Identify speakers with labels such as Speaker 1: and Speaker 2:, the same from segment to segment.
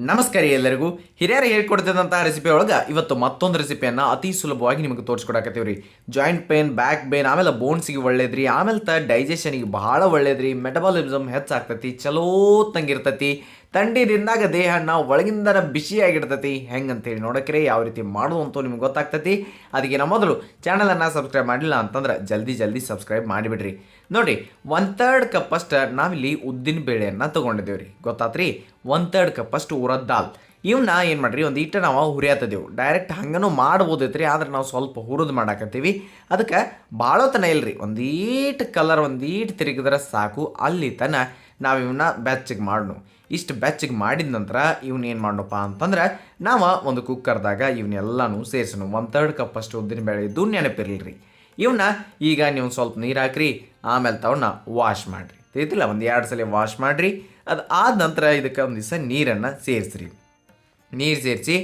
Speaker 1: ನಮಸ್ಕಾರ ಎಲ್ಲರಿಗೂ. ಹಿರಿಯರು ಹೇಳ್ಕೊಡ್ತಿದ್ದಂತಹ ರೆಸಿಪಿ ಒಳಗೆ ಇವತ್ತು ಮತ್ತೊಂದು ರೆಸಿಪಿಯನ್ನು ಅತಿ ಸುಲಭವಾಗಿ ನಿಮಗೆ ತೋರಿಸ್ಕೊಡಕತ್ತೀವಿ ರೀ. ಜಾಯಿಂಟ್ ಪೇನ್, ಬ್ಯಾಕ್ ಪೇನ್, ಆಮೇಲೆ ಬೋನ್ಸಿಗೆ ಒಳ್ಳೇದ್ರಿ, ಆಮೇಲೆ ಡೈಜೆಷನಿಗೆ ಭಾಳ ಒಳ್ಳೇದ್ರಿ, ಮೆಟಬಾಲಿಸಮ್ ಹೆಚ್ಚಾಗ್ತತಿ, ಚಲೋ ತಂಗಿರ್ತತಿ, ಥಂಡಿದಿಂದಾಗ ದೇಹನ ಒಳಗಿಂದನ ಬಿಸಿಯಾಗಿರ್ತತಿ. ಹೆಂಗಂತೇಳಿ ನೋಡಕ್ರೆ ಯಾವ ರೀತಿ ಮಾಡೋದು ಅಂತೂ ನಿಮ್ಗೆ ಗೊತ್ತಾಗ್ತತಿ. ಅದಕ್ಕೆ ಮೊದಲು ಚಾನಲನ್ನು ಸಬ್ಸ್ಕ್ರೈಬ್ ಮಾಡಿಲ್ಲ ಅಂತಂದ್ರೆ ಜಲ್ದಿ ಸಬ್ಸ್ಕ್ರೈಬ್ ಮಾಡಿಬಿಡ್ರಿ. ನೋಡಿರಿ, 1/3 ಕಪ್ಪಷ್ಟು ನಾವಿಲ್ಲಿ ಉದ್ದಿನ ಬೇಳೆಯನ್ನು ತೊಗೊಂಡಿದ್ದೇವೆ ರೀ. ಗೊತ್ತಾತ್ರಿ, 1/3 ಕಪ್ಪಷ್ಟು ಉರದ್ ದಾಲ್. ಇವನ್ನ ಏನು ಮಾಡಿರಿ, ಒಂದು ಇಟ್ಟು ನಾವು ಹುರಿಯತ್ತದೇವು. ಡೈರೆಕ್ಟ್ ಹಂಗನೂ ಮಾಡ್ಬೋದೈತ್ರಿ, ಆದ್ರೆ ನಾವು ಸ್ವಲ್ಪ ಹುರಿದು ಮಾಡಾಕತ್ತೀವಿ. ಅದಕ್ಕೆ ಭಾಳ ತನ ಇಲ್ರಿ, ಒಂದೀಟು ಕಲರ್ ಒಂದೀಟು ತಿರುಗಿದ್ರೆ ಸಾಕು. ಅಲ್ಲಿ ತನ ನಾವು ಇವನ್ನ ಬೆಚ್ಚಗೆ ಮಾಡೋಣ. ಇಷ್ಟು ಬೆಚ್ಚಗೆ ಮಾಡಿದ ನಂತರ ಇವನ್ನ ಏನು ಮಾಡೋಣಪ್ಪ ಅಂತಂದ್ರೆ ನಾವು ಒಂದು ಕುಕ್ಕರ್ದಾಗ ಇವನ್ನೆಲ್ಲನೂ ಸೇರಿಸೋಣ. 1/3 ಕಪ್ಪಷ್ಟು ಉದ್ದಿನ ಬೇಳೆ ಇದ್ದು ನೆನಪಿರಲಿರಿ. ಇವನ್ನ ಈಗ ನೀವು ಸ್ವಲ್ಪ ನೀರು ಹಾಕ್ರಿ, ಆಮೇಲೆ ತವನ್ನ ವಾಶ್ ಮಾಡಿರಿ. ತಿಳಿತಿಲ್ಲ, ಒಂದು 2 ಸಲ ವಾಶ್ ಮಾಡಿರಿ. ಅದು ಆದ ನಂತರ ಇದಕ್ಕೆ ಒಂದು ದಿವಸ ನೀರನ್ನು ಸೇರಿಸ್ರಿ. ನೀರು ಸೇರಿಸಿ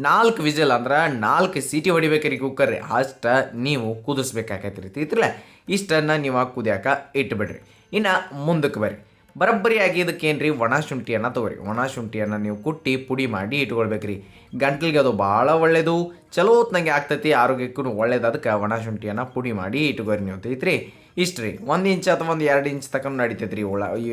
Speaker 1: 4 ವಿಜಲ್ ಅಂದ್ರೆ 4 ಸೀಟಿ ಹೊಡಿಬೇಕ್ರಿ ಕುಕ್ಕರ್. ಅಷ್ಟು ನೀವು ಕುದಿಸ್ಬೇಕಾಕೈತ್ರಿ. ತಿಳಿತಿಲ್ಲ, ಇಷ್ಟನ್ನು ನೀವು ಕುದಿಯಾಕ ಇಟ್ಬಿಡ್ರಿ. ಇನ್ನು ಮುಂದಕ್ಕೆ ಬರ್ರಿ. ಬರೋಬ್ಬರಿಯಾಗಿ ಇದಕ್ಕೇನು ರೀ, ಒಣ ಶುಂಠಿಯನ್ನು ತೊಗೊರಿ. ಒಣ ಶುಂಠಿಯನ್ನು ನೀವು ಕುಟ್ಟಿ ಪುಡಿ ಮಾಡಿ ಇಟ್ಕೊಳ್ಬೇಕ್ರಿ. ಗಂಟ್ಲಿಗೆ ಅದು ಭಾಳ ಒಳ್ಳೆಯದು, ಚಲೋ ಹೊತ್ನಂಗೆ ಆಗ್ತೈತಿ, ಆರೋಗ್ಯಕ್ಕೂ ಒಳ್ಳೇದು. ಅದಕ್ಕೆ ಒಣ ಶುಂಠಿಯನ್ನು ಪುಡಿ ಮಾಡಿ ಇಟ್ಕೊರಿ ನೀವು. ತಿಳಿತ್ರಿ, ಇಷ್ಟು ರೀ. 1 ಇಂಚ್ ಅಥವಾ ಒಂದು 2 ಇಂಚ್ ತಗೊಂಡು ನಡಿತೈತೆ ರೀ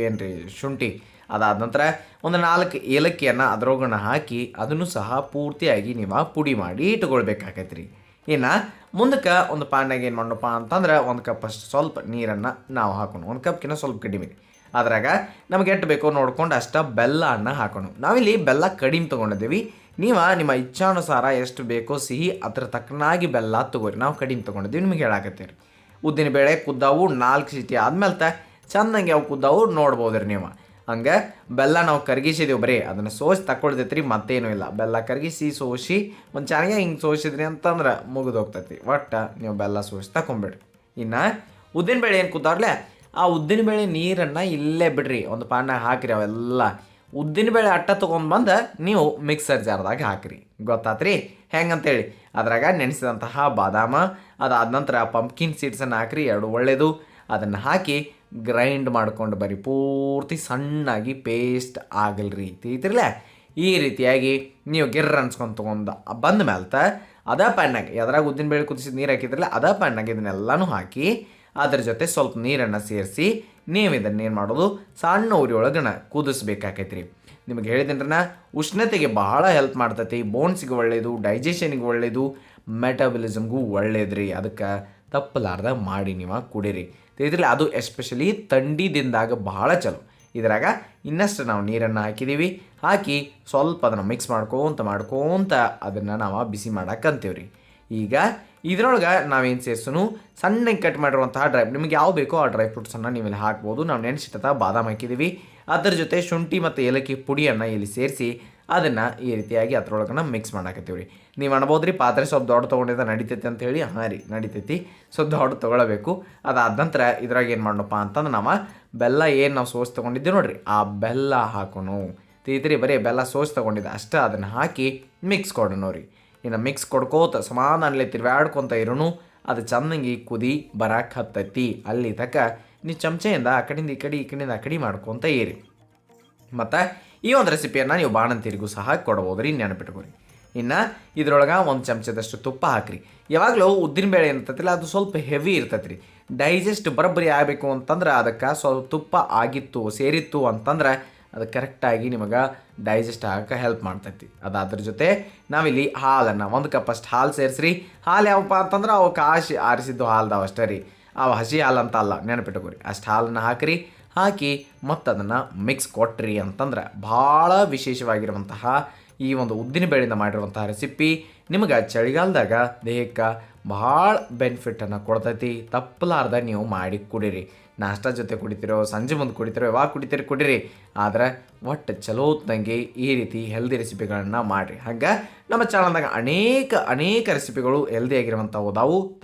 Speaker 1: ಏನು ರೀ ಶುಂಠಿ. ಅದಾದ ನಂತರ ಒಂದು 4 ಏಲಕ್ಕಿಯನ್ನು ಅದ್ರೊಳಗಣ ಹಾಕಿ ಅದನ್ನು ಸಹ ಪೂರ್ತಿಯಾಗಿ ನೀವು ಪುಡಿ ಮಾಡಿ ಇಟ್ಕೊಳ್ಬೇಕಾಗೈತೆ ರೀ. ಇನ್ನು ಮುಂದಕ್ಕೆ ಒಂದು ಪಾನ್ಯಾಗ ಏನು ಮಾಡೋಣಪ್ಪ ಅಂತಂದ್ರೆ 1 ಕಪ್ಪಷ್ಟು ಸ್ವಲ್ಪ ನೀರನ್ನು ನಾವು ಹಾಕೋಣ. 1 ಕಪ್ಕಿಂತ ಸ್ವಲ್ಪ ಕಡಿಮೆ ರೀ. ಅದ್ರಾಗ ನಮಗೆ ಎಷ್ಟು ಬೇಕೋ ನೋಡ್ಕೊಂಡು ಅಷ್ಟು ಬೆಲ್ಲವನ್ನು ಹಾಕೋಣ. ನಾವಿಲ್ಲಿ ಬೆಲ್ಲ ಕಡಿಮೆ ತೊಗೊಂಡಿದ್ದೀವಿ. ನೀವು ನಿಮ್ಮ ಇಚ್ಛಾನುಸಾರ ಎಷ್ಟು ಬೇಕೋ ಸಿಹಿ ಅದ್ರ ತಕ್ಕನಾಗಿ ಬೆಲ್ಲ ತೊಗೋರಿ. ನಾವು ಕಡಿಮೆ ತೊಗೊಂಡಿದ್ದೀವಿ, ನಿಮಗೆ ಹೇಳಾಕತ್ತೀರಿ. ಉದ್ದಿನ ಬೇಳೆ ಕುದ್ದಾವು 4 ಸೀಟಿ ಆದ್ಮೇಲೆ ಚೆಂದಂಗೆ ಅವು ಕುದ್ದಾವು ನೋಡ್ಬೋದ್ರಿ ನೀವು. ಹಂಗೆ ಬೆಲ್ಲ ನಾವು ಕರಗಿಸಿದೀವಿ, ಬರೀ ಅದನ್ನು ಸೋಸಿ ತಗೊಳ್ತೈತ್ರಿ, ಮತ್ತೇನೂ ಇಲ್ಲ. ಬೆಲ್ಲ ಕರಗಿಸಿ ಸೋಸಿ ಒಂದು ಚೆನ್ನಾಗಿ ಹಿಂಗೆ ಸೋಸಿದ್ರಿ ಅಂತಂದ್ರೆ ಮುಗಿದು ಹೋಗ್ತೈತಿ. ಒಟ್ಟು ನೀವು ಬೆಲ್ಲ ಸೋಸಿ ತಗೊಂಬಿಡ್ರಿ. ಇನ್ನು ಉದ್ದಿನಬೇಳೆ ಏನು ಕುದ್ದಾವ್ರಲ್ಲೇ, ಆ ಉದ್ದಿನಬೇಳೆ ನೀರನ್ನು ಇಲ್ಲೇ ಬಿಡ್ರಿ, ಒಂದು ಪಾನ್ಯಾಗ ಹಾಕಿರಿ. ಅವೆಲ್ಲ ಉದ್ದಿನಬೇಳೆ ಅಟ್ಟ ತೊಗೊಂಡ್ಬಂದು ನೀವು ಮಿಕ್ಸರ್ ಜಾರ್ದಾಗ ಹಾಕಿರಿ. ಗೊತ್ತಾತ್ರಿ ಹೆಂಗಂತೇಳಿ. ಅದ್ರಾಗ ನೆನೆಸಿದಂತಹ ಬಾದಾಮ, ಅದಾದ ನಂತರ ಪಂಪ್ಕಿನ್ ಸೀಡ್ಸನ್ನು ಹಾಕಿರಿ, 2 ಒಳ್ಳೆಯದು. ಅದನ್ನು ಹಾಕಿ ಗ್ರೈಂಡ್ ಮಾಡ್ಕೊಂಡು ಬರೀ ಪೂರ್ತಿ ಸಣ್ಣಾಗಿ ಪೇಸ್ಟ್ ಆಗಲ್ರಿ. ತಿಳಿತಿರ್ಲ, ಈ ರೀತಿಯಾಗಿ ನೀವು ಗಿರ್ರ ಅನ್ಸ್ಕೊಂಡು ತೊಗೊಂಡು ಬಂದ ಮೇಲೆ ಅದೇ ಪ್ಯಾನ್ನಾಗ ಎದ್ರಾಗ ಉದ್ದಿನಬೇಳೆ ಕುದಿಸಿದ ನೀರು ಹಾಕಿದ್ರಲ್ಲ, ಅದೇ ಪ್ಯಾನ್ನಾಗ ಇದನ್ನೆಲ್ಲನೂ ಹಾಕಿ ಅದ್ರ ಜೊತೆ ಸ್ವಲ್ಪ ನೀರನ್ನು ಸೇರಿಸಿ ನೀವು ಇದನ್ನೇನು ಮಾಡೋದು, ಸಣ್ಣ ಉರಿ ಒಳಗಣ ಕುದಿಸ್ಬೇಕಾಕೈತ್ರಿ. ನಿಮಗೆ ಹೇಳಿದ್ರನ್ನ ಉಷ್ಣತೆಗೆ ಬಹಳ ಹೆಲ್ಪ್ ಮಾಡ್ತೈತಿ, ಬೋನ್ಸಿಗೆ ಒಳ್ಳೆಯದು, ಡೈಜೆಷನಿಗೆ ಒಳ್ಳೆಯದು, ಮೆಟಬಲಿಸಮ್ಗೂ ಒಳ್ಳೇದ್ರಿ. ಅದಕ್ಕೆ ತಪ್ಪಲಾರ್ದ ಮಾಡಿ ನೀವು ಕುಡೀರಿ. ತಿಳಿದ್ರಲ್ಲ, ಅದು ಎಸ್ಪೆಷಲಿ ಥಂಡಿದಿಂದಾಗ ಬಹಳ ಚಲೋ. ಇದ್ರಾಗ ಇನ್ನಷ್ಟು ನಾವು ನೀರನ್ನು ಹಾಕಿದ್ದೀವಿ. ಹಾಕಿ ಸ್ವಲ್ಪ ಅದನ್ನು ಮಿಕ್ಸ್ ಮಾಡ್ಕೊತ ಅದನ್ನು ನಾವು ಬಿಸಿ ಮಾಡಕ್ಕಂತೀವ್ರಿ. ಈಗ ಇದ್ರೊಳಗೆ ನಾವೇನು ಸೇರಿಸೋನು, ಸಣ್ಣಗೆ ಕಟ್ ಮಾಡಿರುವಂತಹ ನಿಮಗೆ ಯಾವ ಬೇಕೋ ಆ ಡ್ರೈ ಫ್ರೂಟ್ಸನ್ನು ನೀವು ಇಲ್ಲಿ ಹಾಕ್ಬೋದು. ನಾವು ನೆನೆಸಿಟ್ಟ ಬಾದಾಮ್ ಹಾಕಿದ್ದೀವಿ. ಅದರ ಜೊತೆ ಶುಂಠಿ ಮತ್ತು ಏಲಕ್ಕಿ ಪುಡಿಯನ್ನು ಇಲ್ಲಿ ಸೇರಿಸಿ ಅದನ್ನು ಈ ರೀತಿಯಾಗಿ ಅದ್ರೊಳಗನ ಮಿಕ್ಸ್ ಮಾಡಾಕತ್ತೀವಿ ರೀ. ನೀವು ಅನ್ಬೋದು ರೀ, ಪಾತ್ರೆ ಸ್ವಲ್ಪ ದೊಡ್ಡ ತೊಗೊಂಡಿದ್ದ ನಡಿತೈತಿ ಅಂತ ಹೇಳಿ. ಹಾಂ ರೀ, ನಡಿತೈತಿ, ಸ್ವಲ್ಪ ದೊಡ್ಡ ತೊಗೊಳ್ಬೇಕು. ಅದಾದ ನಂತರ ಇದ್ರಾಗ ಏನು ಮಾಡೋಣಪ್ಪ ಅಂತಂದ್ರೆ ನಾವು ಬೆಲ್ಲ ಏನು ನಾವು ಸೋಸ್ ತೊಗೊಂಡಿದ್ದೀವಿ ನೋಡಿರಿ, ಆ ಬೆಲ್ಲ ಹಾಕೋಣ. ತಿಳಿದ್ರಿ, ಬರೀ ಬೆಲ್ಲ ಸೋಸ್ ತೊಗೊಂಡಿದ್ದೆ ಅಷ್ಟೇ. ಅದನ್ನು ಹಾಕಿ ಮಿಕ್ಸ್ ಕೊಡೋಣ ರೀ. ಇನ್ನು ಮಿಕ್ಸ್ ಕೊಡ್ಕೋತ ಸಮಾಧಾನಲೆ ತಿರ್ವ್ಯಾಡ್ಕೊತ ಇರೋನು. ಅದು ಚೆನ್ನಾಗಿ ಕುದಿ ಬರಕ್ಕೆ ಹತ್ತೈತಿ. ಅಲ್ಲಿ ತಕ್ಕ ನೀವು ಚಮಚೆಯಿಂದ ಆ ಕಡೆಯಿಂದ ಈ ಕಡೆಯಿಂದ ಆ ಕಡೆ ಮಾಡ್ಕೊತ ಇರಿ. ಮತ್ತು ಈ ಒಂದು ರೆಸಿಪಿಯನ್ನು ನೀವು ಬಾಣಂತಿರಿಗೂ ಸಹ ಕೊಡ್ಬೋದು ರೀ, ನೆನಪಿಟ್ಕೊರಿ. ಇನ್ನು ಇದ್ರೊಳಗೆ 1 ಚಮಚದಷ್ಟು ತುಪ್ಪ ಹಾಕಿರಿ. ಯಾವಾಗಲೂ ಉದ್ದಿನಬೇಳೆ ಇರ್ತೈತಿಲ್ಲ, ಅದು ಸ್ವಲ್ಪ ಹೆವಿ ಇರ್ತೈತಿ ರೀ. ಡೈಜೆಸ್ಟ್ ಬರೋಬ್ಬರಿ ಆಗಬೇಕು ಅಂತಂದ್ರೆ ಅದಕ್ಕೆ ಸ್ವಲ್ಪ ತುಪ್ಪ ಸೇರಿತ್ತು ಅಂತಂದ್ರೆ ಅದು ಕರೆಕ್ಟಾಗಿ ನಿಮಗೆ ಡೈಜೆಸ್ಟ್ ಆಗೋಕ್ಕೆ ಹೆಲ್ಪ್ ಮಾಡ್ತೈತಿ. ಅದ್ರ ಜೊತೆ ನಾವಿಲ್ಲಿ ಹಾಲನ್ನು 1 ಕಪ್ಪಷ್ಟು ಹಾಲು ಸೇರಿಸ್ರಿ. ಹಾಲು ಯಾವಪ್ಪ ಅಂತಂದ್ರೆ ಅವು ಕಾಶಿ ಆರಿಸಿದ್ದು ಹಾಲ್ದಾವ ಅಷ್ಟೇ ರೀ, ಅವು ಹಸಿ ಹಾಲು ಅಂತ ಅಲ್ಲ, ನೆನಪಿಟ್ಕೋರಿ. ಅಷ್ಟು ಹಾಲನ್ನು ಹಾಕಿರಿ. ಹಾಕಿ ಮತ್ತು ಅದನ್ನು ಮಿಕ್ಸ್ ಕೊಟ್ರಿ ಅಂತಂದ್ರೆ ಭಾಳ ವಿಶೇಷವಾಗಿರುವಂತಹ ಈ ಒಂದು ಉದ್ದಿನ ಬೇಳೆಯಿಂದ ಮಾಡಿರುವಂತಹ ರೆಸಿಪಿ ನಿಮಗೆ ಚಳಿಗಾಲದಾಗ ದೇಹಕ್ಕೆ ಭಾಳ ಬೆನಿಫಿಟನ್ನು ಕೊಡ್ತೈತಿ. ತಪ್ಪಲಾರ್ದ ನೀವು ಮಾಡಿ ಕುಡೀರಿ. ನಾಷ್ಟ ಜೊತೆ ಕುಡಿತಿರೋ, ಸಂಜೆ ಮುಂದೆ ಕುಡಿತಿರೋ, ಯಾವಾಗ ಕುಡಿತೀರಿ. ಆದರೆ ಒಟ್ಟು ಚಲೋತ್ನಂಗೆ ಈ ರೀತಿ ಹೆಲ್ದಿ ರೆಸಿಪಿಗಳನ್ನು ಮಾಡಿರಿ. ಹಾಗೆ ನಮ್ಮ ಚಾನಲ್ದಾಗ ಅನೇಕ ರೆಸಿಪಿಗಳು ಹೆಲ್ದಿ ಆಗಿರುವಂಥವು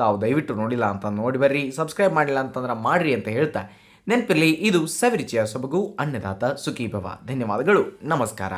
Speaker 1: ತಾವು ದಯವಿಟ್ಟು ನೋಡಿಲ್ಲ ಅಂತ ನೋಡಿ ಬರ್ರಿ. ಸಬ್ಸ್ಕ್ರೈಬ್ ಮಾಡಿಲ್ಲ ಅಂತಂದ್ರೆ ಮಾಡಿರಿ ಅಂತ ಹೇಳ್ತಾ ನೆನಪಿರಲಿ, ಇದು ಸವಿರುಚಿಯ ಸೊಬಗು ಅನ್ನದಾತ ಸುಖೀಭವ. ಧನ್ಯವಾದಗಳು, ನಮಸ್ಕಾರ.